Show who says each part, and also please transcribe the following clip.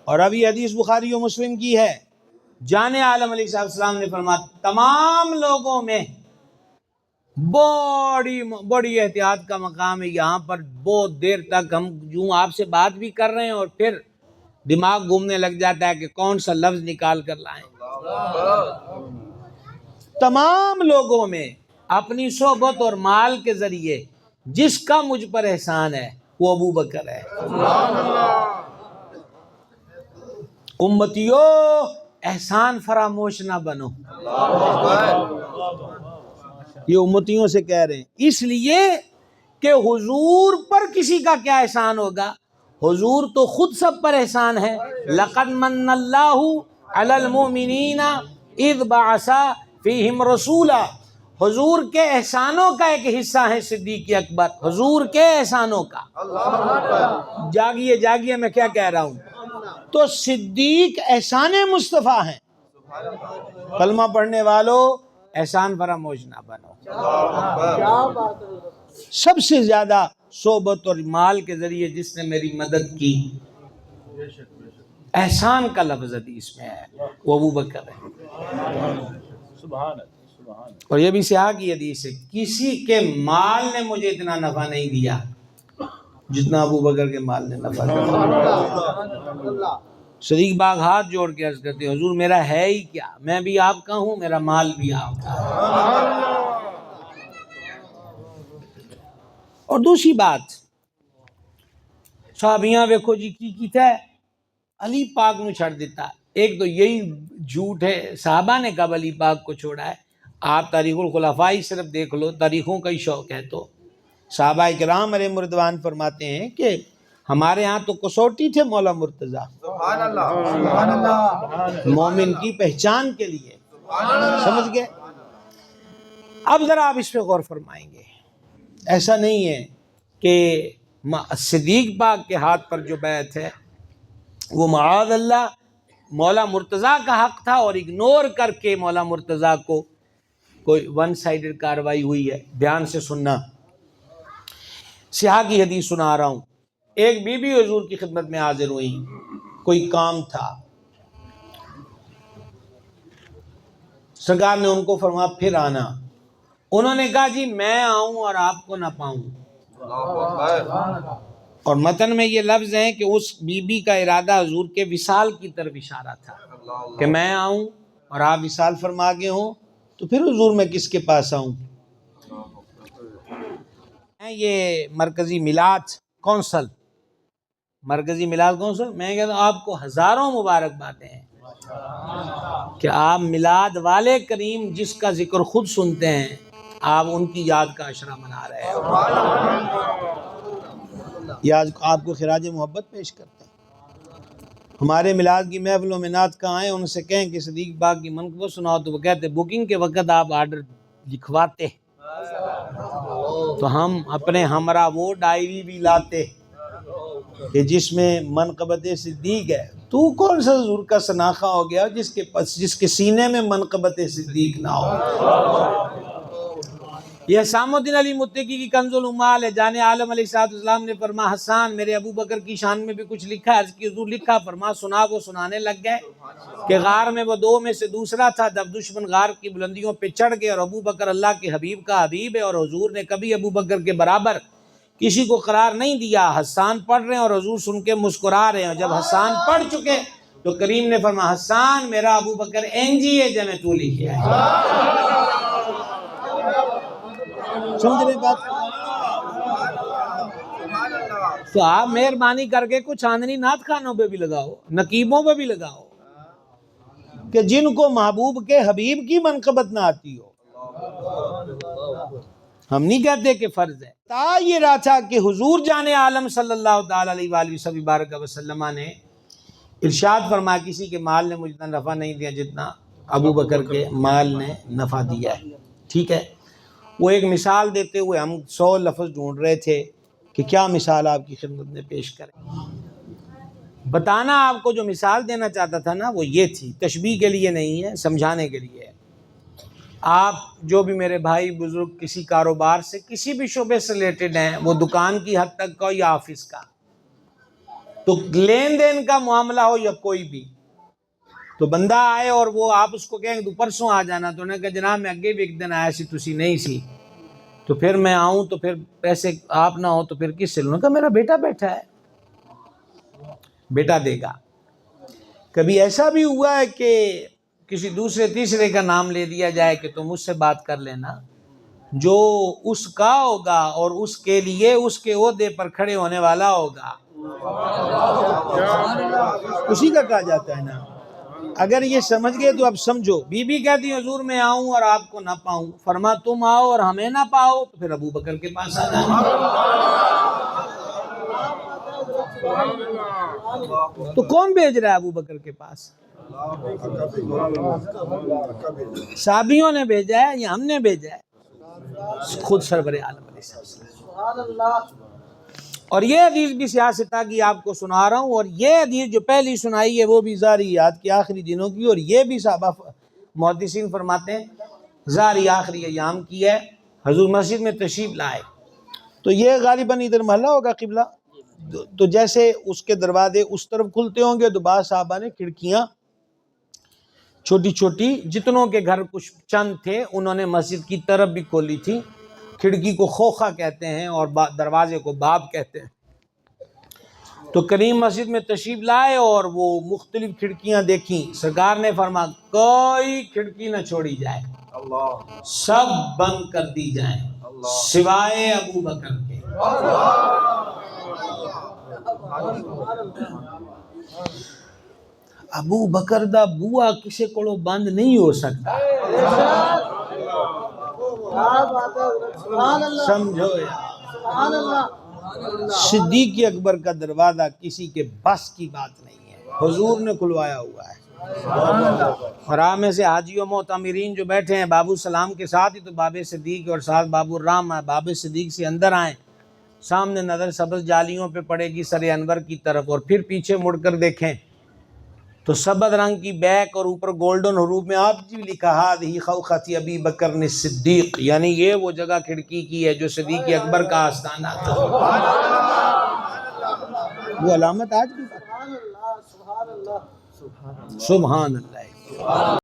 Speaker 1: اور ابھی حدیث بخاری و مسلم کی ہے، جان عالم علیہ السلام نے فرمایا تمام لوگوں میں بڑی بڑی احتیاط کا مقام ہے، یہاں پر بہت دیر تک ہم یوں آپ سے بات بھی کر رہے ہیں اور پھر دماغ گھومنے لگ جاتا ہے کہ کون سا لفظ نکال کر لائیں۔ تمام لوگوں میں اپنی صحبت اور مال کے ذریعے جس کا مجھ پر احسان ہے وہ ابو بکر ہے۔ امتیو احسان فراموش نہ بنو، یہ امتیوں سے کہہ رہے ہیں، اس لیے کہ حضور پر کسی کا کیا احسان ہوگا، حضور تو خود سب پر احسان ہے۔ لقد من اللہ علی المؤمنین اذ بعث فیہم رسولا، حضور کے احسانوں کا ایک حصہ ہے صدیق اکبر، حضور کے احسانوں کا۔ جاگیے جاگیے، میں کیا کہہ رہا ہوں، تو صدیق احسان مصطفیٰ ہیں۔ کلمہ پڑھنے والوں احسان فراموش نہ بنو۔ سب سے زیادہ صحبت اور مال کے ذریعے جس نے میری مدد کی، احسان کا لفظ حدیث میں ہے، وہ ابو بکر ہے۔ اور یہ بھی سیاح کی حدیث ہے، کسی کے مال نے مجھے اتنا نفع نہیں دیا جتنا ابو بکر کے مال نے نفع دیا۔ صدیق باغ ہاتھ جوڑ کے عرض کرتے ہیں حضور میرا ہے ہی کیا، میں بھی آپ کا ہوں، میرا مال بھی آپ کا ہے۔ اور دوسری بات، صحابیاں ویکھو جی کی کیتا ہے، علی پاک نو چھڑ دیتا۔ ایک تو یہی جھوٹ ہے صحابہ نے کب علی پاک کو چھوڑا ہے، آپ تاریخ الخلفاء ہی صرف دیکھ لو، تاریخوں کا ہی شوق ہے تو صحابہ کرام علیہم رضوان فرماتے ہیں کہ ہمارے ہاں تو کسوٹی تھے مولا مرتضیٰ، سبحان اللہ، مومن کی پہچان کے لیے، سمجھ گئے۔ اب ذرا آپ اس پہ غور فرمائیں گے، ایسا نہیں ہے کہ صدیق پاک کے ہاتھ پر جو بیعت ہے وہ معاذ اللہ مولا مرتضیٰ کا حق تھا اور اگنور کر کے مولا مرتضیٰ کو کوئی ون سائیڈڈ کاروائی ہوئی ہے۔ دھیان سے سننا، سیاح کی حدیث سنا رہا ہوں۔ ایک بی بی حضور کی خدمت میں حاضر ہوئی، کوئی کام تھا، سرکار نے ان کو فرمایا پھر آنا، انہوں نے کہا جی میں آؤں اور آپ کو نہ پاؤں، اور متن میں یہ لفظ ہیں کہ اس بی بی کا ارادہ حضور کے وصال کی طرف اشارہ تھا کہ میں آؤں اور آپ وصال فرما گئے ہوں تو پھر حضور میں کس کے پاس آؤں۔ یہ مرکزی میلاد کونسل، مرکزی میلاد کونسل، میں کہتا ہوں آپ کو ہزاروں مبارکبادیں ہیں کہ آپ میلاد والے کریم جس کا ذکر خود سنتے ہیں، آپ ان کی یاد کا عشرہ منا رہے ہیں، یا آپ کو خراج محبت پیش کرتے ہیں۔ ہمارے میلاد کی محفلوں میں نعت کہاں آئے، ان سے کہیں کہ صدیق باغ کی منقبت سناؤ تو وہ کہتے بکنگ کے وقت آپ آرڈر لکھواتے تو ہم اپنے ہمراہ وہ ڈائری بھی لاتے کہ جس میں منقبت صدیق ہے۔ تو کون سا حضور کا سناخہ ہو گیا جس کے سینے میں منقبت صدیق نہ ہو۔ یہ حسام الدین علی متقی کی کنز الامال ہے، جان عالم علیہ السلام نے فرمایا حسان میرے ابو بکر کی شان میں بھی کچھ لکھا ہے، عرض کی حضور لکھا، فرمایا سنا، وہ سنانے لگ گئے کہ غار میں وہ دو میں سے دوسرا تھا، جب دشمن غار کی بلندیوں پہ چڑھ گئے اور ابو بکر اللہ کے حبیب کا حبیب ہے اور حضور نے کبھی ابو بکر کے برابر کسی کو قرار نہیں دیا۔ حسان پڑھ رہے ہیں اور حضور سن کے مسکرا رہے ہیں، جب حسان پڑھ چکے تو کریم نے فرمایا حسان میرا ابو بکر اینجی ہے جب میں تو لکھے ہے۔ سمجھ رہے بات؟ تو آپ مہربانی کر کے کچھ چاندنی نعت خانوں پہ بھی لگاؤ، نقیبوں پہ بھی لگاؤ کہ جن کو محبوب کے حبیب کی منقبت نہ آتی ہو۔ ہم نہیں کہتے کہ فرض ہے، تا یہ رہا تھا کہ حضور جان عالم صلی اللہ تعالی علیہ وآلہ وسلم نے ارشاد فرمایا کسی کے مال نے مجھے اتنا نفع نہیں دیا جتنا ابو بکر کے مال نے نفع دیا ہے۔ ٹھیک ہے، وہ ایک مثال دیتے ہوئے ہم 100 لفظ ڈھونڈ رہے تھے کہ کیا مثال آپ کی خدمت میں پیش کریں۔ بتانا آپ کو جو مثال دینا چاہتا تھا نا وہ یہ تھی، تشبیہ کے لیے نہیں ہے، سمجھانے کے لیے ہے۔ آپ جو بھی میرے بھائی بزرگ کسی کاروبار سے کسی بھی شعبے سے ریلیٹڈ ہیں، وہ دکان کی حد تک کا یا آفس کا، تو لین دین کا معاملہ ہو یا کوئی بھی، تو بندہ آئے اور وہ آپ اس کو کہیں تو پرسوں آ جانا، تو انہوں نے کہا جناب میں اگے بھی ایک دن آیا سی تسی نہیں سی، تو پھر میں آؤں تو پھر پیسے آپ نہ ہو تو پھر کس سے لوں؟ کہا میرا بیٹا بیٹھا ہے، بیٹا دے گا۔ کبھی ایسا بھی ہوا ہے کہ کسی دوسرے تیسرے کا نام لے دیا جائے کہ تم اس سے بات کر لینا، جو اس کا ہوگا اور اس کے لیے اس کے عہدے پر کھڑے ہونے والا ہوگا، اسی کا کہا جاتا ہے نا۔ اگر یہ سمجھ گئے تو اب سمجھو، بی بی کہتی ہے حضور میں آؤں اور آپ کو نہ پاؤں، فرما تم آؤ اور ہمیں نہ پاؤ تو پھر ابو بکر کے پاس آ جانا۔ تو کون بھیج رہا ہے ابو بکر کے پاس؟ صحابیوں نے بھیجا ہے یا ہم نے بھیجا ہے؟ خود سرور عالم علیہ السلام۔ اور یہ حدیث بھی سیاستہ کی آپ کو سنا رہا ہوں، اور یہ حدیث جو پہلی سنائی ہے وہ بھی زاریات کے آخری دنوں کی، اور یہ بھی صحابہ محدثین فرماتے ہیں زاری آخری ایام کی ہے۔ حضور مسجد میں تشریف لائے تو یہ غالباً ادھر محلہ ہوگا قبلہ، تو جیسے اس کے دروازے اس طرف کھلتے ہوں گے تو بعض صحابہ نے کھڑکیاں چھوٹی چھوٹی، جتنوں کے گھر کچھ چند تھے انہوں نے مسجد کی طرف بھی کھولی تھی۔ کھڑکی کو خوخہ کہتے ہیں اور دروازے کو باب کہتے ہیں۔ تو کریم مسجد میں تشریف لائے اور وہ مختلف کھڑکیاں دیکھیں، سرکار نے فرمایا کوئی کھڑکی نہ چھوڑی جائے، سب بند کر دی جائیں سوائے ابو بکر کے۔ ابو بکر دا بوا کسی کو بند نہیں ہو سکتا، سمجھو یار۔ صدیق اکبر کا دروازہ کسی کے بس کی بات نہیں ہے، حضور نے کھلوایا ہوا ہے۔ اور آپ میں سے حاجی و معتمرین جو بیٹھے ہیں بابو سلام کے ساتھ ہی تو باب صدیق اور ساتھ بابو الرحم ہے، باب صدیق سے اندر آئیں، سامنے نظر سبز جالیوں پہ پڑے گی سر انور کی طرف، اور پھر پیچھے مڑ کر دیکھیں تو سبز رنگ کی بیک اور اوپر گولڈن حروف میں آپ جی لکھا ہی خوختی ابی بکر نے صدیق، یعنی یہ وہ جگہ کھڑکی کی ہے جو صدیق اکبر کا آستانہ تھا۔ وہ علامت آج بھی سبحان اللہ۔